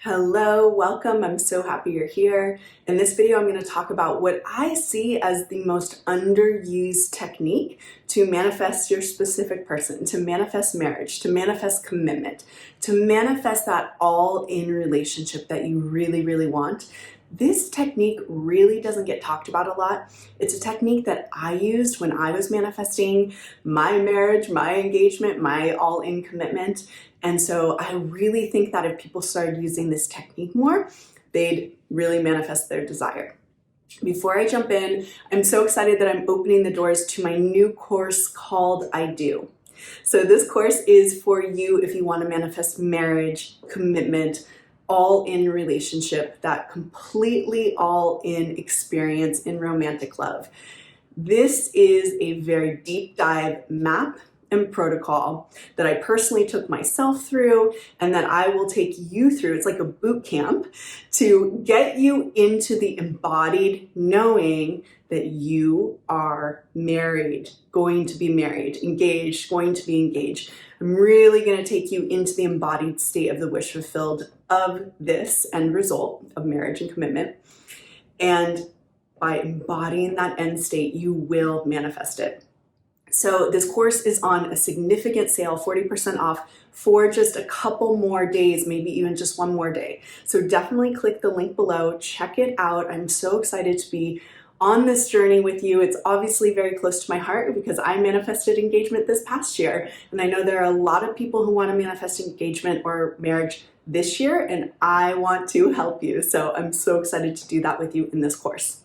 Hello, welcome. I'm so happy you're here. In this video, I'm going to talk about what I see as the most underused technique to manifest your specific person, to manifest marriage, to manifest commitment, to manifest that all-in relationship that you really, really want. This technique really doesn't get talked about a lot. It's a technique that I used when I was manifesting my marriage, my engagement, my all-in commitment. And so I really think that if people started using this technique more, they'd really manifest their desire. Before I jump in, I'm so excited that I'm opening the doors to my new course called I Do. So this course is for you if you want to manifest marriage, commitment, all-in relationship, that completely all-in experience in romantic love. This is a very deep dive map and protocol that I personally took myself through and that I will take you through. It's like a boot camp to get you into the embodied knowing that you are married, going to be married, engaged, going to be engaged. I'm really going to take you into the embodied state of the wish fulfilled of this end result of marriage and commitment. And by embodying that end state, you will manifest it. So this course is on a significant sale, 40% off for just a couple more days, maybe even just one more day. So definitely click the link below, check it out. I'm so excited to be on this journey with you. It's obviously very close to my heart because I manifested engagement this past year. And I know there are a lot of people who want to manifest engagement or marriage this year, and I want to help you. So I'm so excited to do that with you in this course.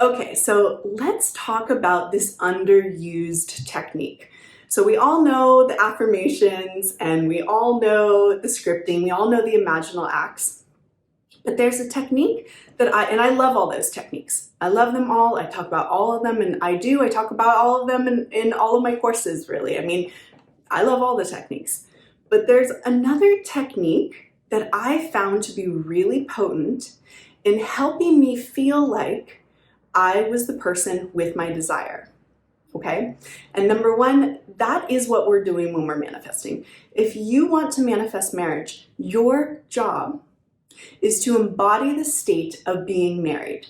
Okay, so let's talk about this underused technique. So we all know the affirmations and we all know the scripting, we all know the imaginal acts, but there's a technique that I love all those techniques. I love them all. I talk about all of them and I talk about all of them in all of my courses, really. I mean, I love all the techniques, but there's another technique that I found to be really potent in helping me feel like I was the person with my desire, okay? And number one, that is what we're doing when we're manifesting. If you want to manifest marriage, your job is to embody the state of being married.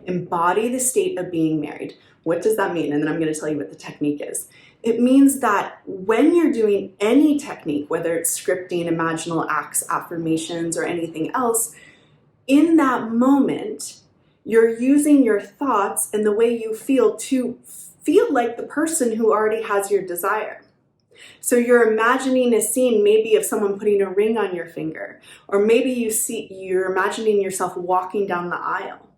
Embody the state of being married. What does that mean? And then I'm going to tell you what the technique is. It means that when you're doing any technique, whether it's scripting, imaginal acts, affirmations, or anything else, in that moment, you're using your thoughts and the way you feel to feel like the person who already has your desire. So you're imagining a scene maybe of someone putting a ring on your finger, or maybe you're imagining yourself walking down the aisle,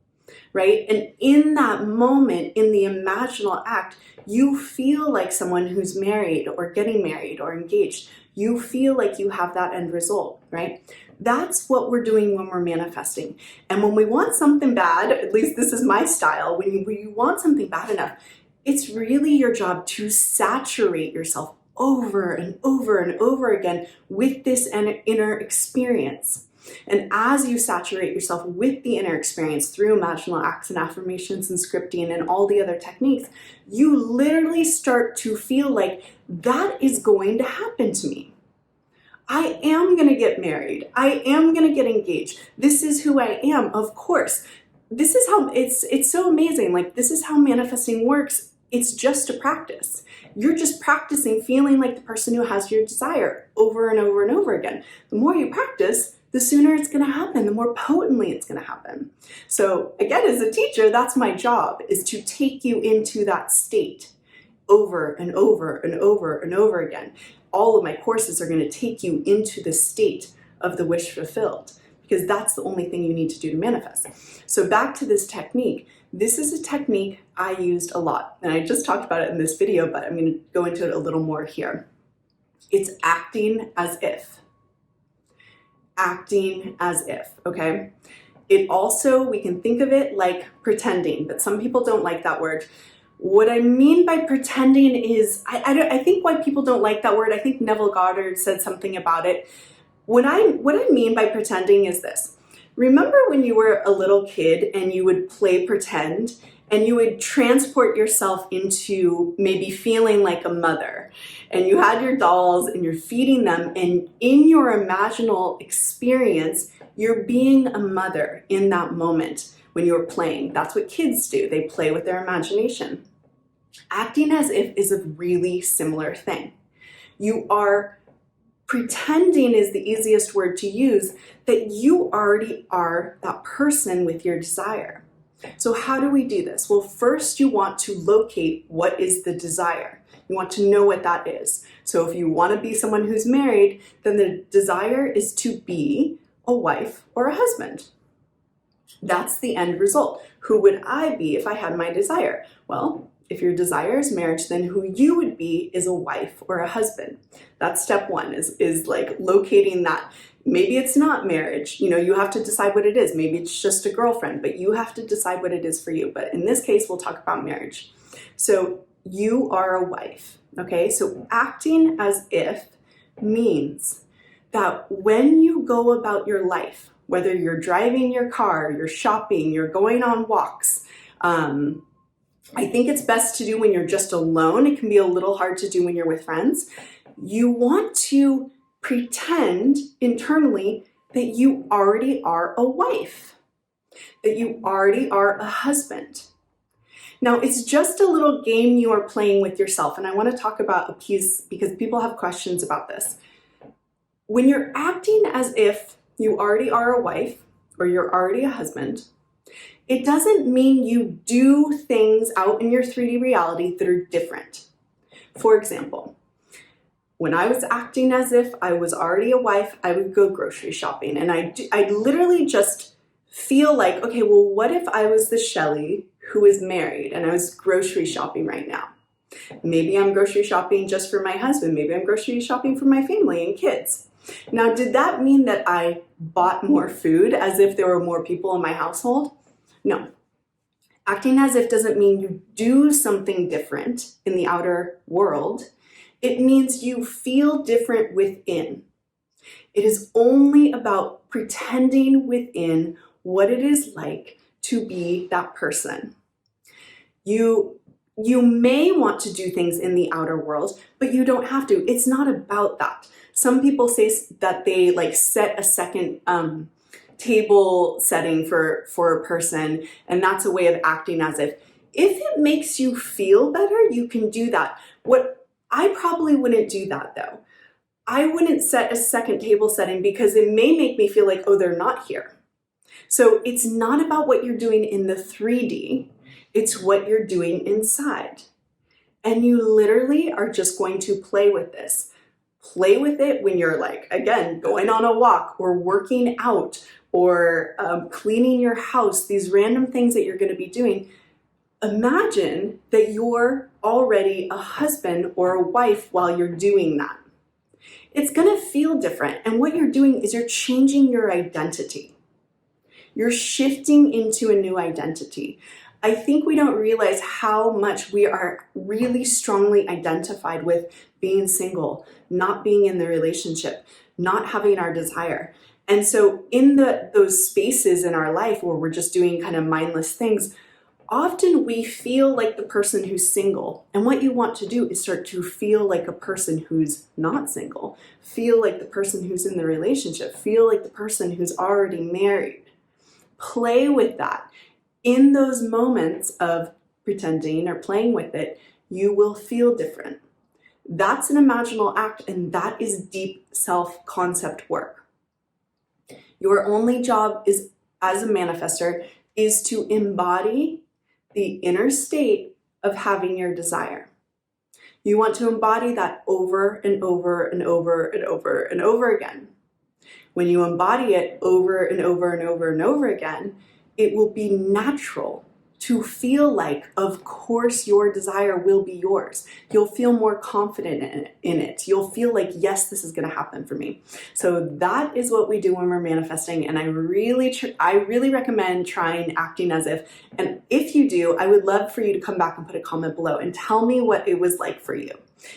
right? And in that moment, in the imaginal act, you feel like someone who's married or getting married or engaged. You feel like you have that end result, right? That's what we're doing when we're manifesting. And when we want something bad, at least this is my style, when you want something bad enough, it's really your job to saturate yourself over and over and over again with this inner experience. And as you saturate yourself with the inner experience through imaginal acts and affirmations and scripting and all the other techniques, you literally start to feel like that is going to happen to me. I am going to get married. I am going to get engaged. This is who I am, of course. This is how it's so amazing. Like, this is how manifesting works. It's just a practice. You're just practicing feeling like the person who has your desire over and over and over again. The more you practice, the sooner it's going to happen, the more potently it's going to happen. So again, as a teacher, that's my job, is to take you into that state over and over and over and over again. All of my courses are going to take you into the state of the wish fulfilled, because that's the only thing you need to do to manifest. So back to this technique. This is a technique I used a lot, and I just talked about it in this video, but I'm going to go into it a little more here. It's acting as if. Acting as if, okay? It also, we can think of it like pretending, but some people don't like that word. What I mean by pretending is, I think why people don't like that word, I think Neville Goddard said something about it. What I mean by pretending is this. Remember when you were a little kid and you would play pretend and you would transport yourself into maybe feeling like a mother, and you had your dolls and you're feeding them, and in your imaginal experience, you're being a mother in that moment when you're playing. That's what kids do. They play with their imagination. Acting as if is a really similar thing. You are pretending, is the easiest word to use, that you already are that person with your desire. So how do we do this? Well, first you want to locate what is the desire. You want to know what that is. So if you want to be someone who's married, then the desire is to be a wife or a husband. That's the end result. Who would I be if I had my desire? Well, if your desire is marriage, then who you would be is a wife or a husband. That's step one, is like locating that. Maybe it's not marriage. You have to decide what it is. Maybe it's just a girlfriend, but you have to decide what it is for you. But in this case, we'll talk about marriage. So you are a wife, okay? So acting as if means that when you go about your life, whether you're driving your car, you're shopping, you're going on walks, I think it's best to do when you're just alone. It can be a little hard to do when you're with friends. You want to pretend internally that you already are a wife, that you already are a husband. Now, it's just a little game you are playing with yourself, and I want to talk about a piece because people have questions about this. When you're acting as if you already are a wife or you're already a husband, it doesn't mean you do things out in your 3D reality that are different. For example, when I was acting as if I was already a wife, I would go grocery shopping, and I'd literally just feel like, okay, well, what if I was the Shelly who is married and I was grocery shopping right now? Maybe I'm grocery shopping just for my husband. Maybe I'm grocery shopping for my family and kids. Now, did that mean that I bought more food as if there were more people in my household? No. Acting as if doesn't mean you do something different in the outer world. It means you feel different within. It is only about pretending within what it is like to be that person. You may want to do things in the outer world, but you don't have to. It's not about that. Some people say that they like set a second table setting for a person, and that's a way of acting as if. If it makes you feel better, you can do that. I probably wouldn't do that though. I wouldn't set a second table setting because it may make me feel like, oh, they're not here. So it's not about what you're doing in the 3D, it's what you're doing inside. And you literally are just going to play with this. Play with it when you're like, again, going on a walk or working out or cleaning your house, these random things that you're going to be doing. Imagine that you're already a husband or a wife while you're doing that. It's going to feel different. And what you're doing is you're changing your identity. You're shifting into a new identity. I think we don't realize how much we are really strongly identified with being single, not being in the relationship, not having our desire. And so in those spaces in our life where we're just doing kind of mindless things, often we feel like the person who's single. And what you want to do is start to feel like a person who's not single, feel like the person who's in the relationship, feel like the person who's already married. Play with that. In those moments of pretending or playing with it, you will feel different. That's an imaginal act, and that is deep self-concept work. Your only job is, as a manifestor, is to embody the inner state of having your desire. You want to embody that over and over and over and over and over again. When you embody it over and over and over and over again, it will be natural to feel like, of course, your desire will be yours. You'll feel more confident in it. You'll feel like, yes, this is going to happen for me. So that is what we do when we're manifesting. And I really recommend trying acting as if. And if you do, I would love for you to come back and put a comment below and tell me what it was like for you.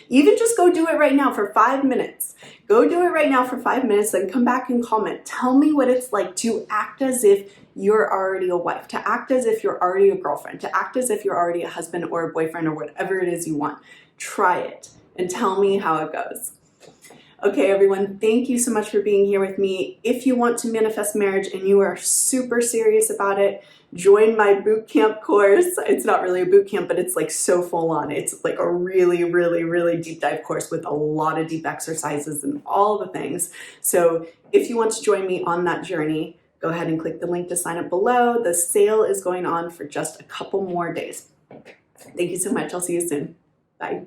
Even just go do it right now for 5 minutes. Go do it right now for 5 minutes, then come back and comment. Tell me what it's like to act as if you're already a wife, to act as if you're already a girlfriend, to act as if you're already a husband or a boyfriend or whatever it is you want. Try it and tell me how it goes. Okay, everyone, thank you so much for being here with me. If you want to manifest marriage and you are super serious about it, join my boot camp course. It's not really a boot camp, but it's like so full on. It's like a really, really, really deep dive course with a lot of deep exercises and all the things. So if you want to join me on that journey, go ahead and click the link to sign up below. The sale is going on for just a couple more days. Thank you so much. I'll see you soon. Bye.